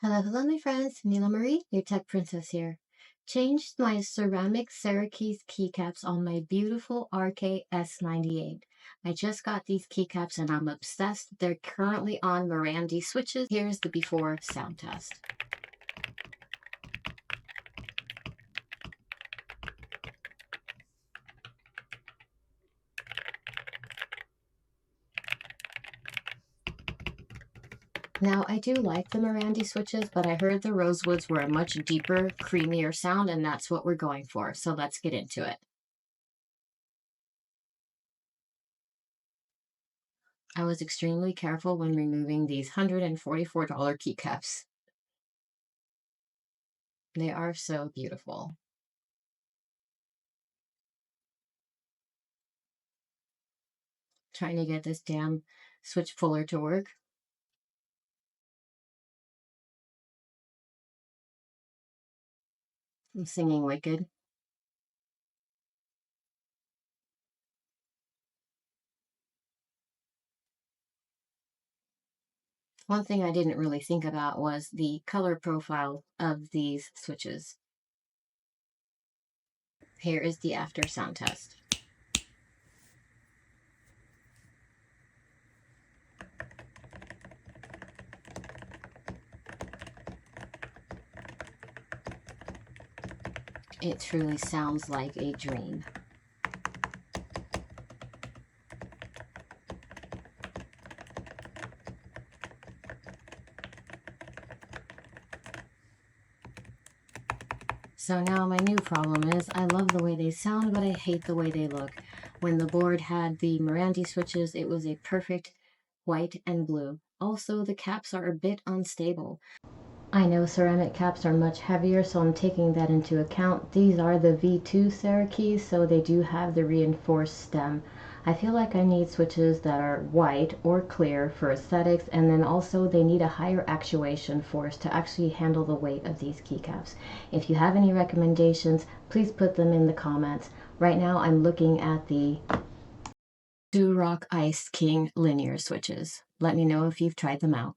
Hello, my friends. Mila Marie, your tech princess here. Changed my ceramic Cerakeys keycaps on my beautiful RKS98. I just got these keycaps and I'm obsessed. They're currently on Mirandi switches. Here's the before sound test. Now, I do like the Mirandi switches, but I heard the Rosewoods were a much deeper, creamier sound, and that's what we're going for. So let's get into it. I was extremely careful when removing these $144 keycaps. They are so beautiful. Trying to get this damn switch puller to work. I'm singing Wicked. One thing I didn't really think about was the color profile of these switches. Here is the after sound test. It truly sounds like a dream. So now my new problem is I love the way they sound, but I hate the way they look. When the board had the Mirandi switches, it was a perfect white and blue. Also, the caps are a bit unstable. I know ceramic caps are much heavier, so I'm taking that into account. These are the V2 Cerakeys, so they do have the reinforced stem. I feel like I need switches that are white or clear for aesthetics, and then also they need a higher actuation force to actually handle the weight of these keycaps. If you have any recommendations, please put them in the comments. Right now I'm looking at the Rock Ice King linear switches. Let me know if you've tried them out.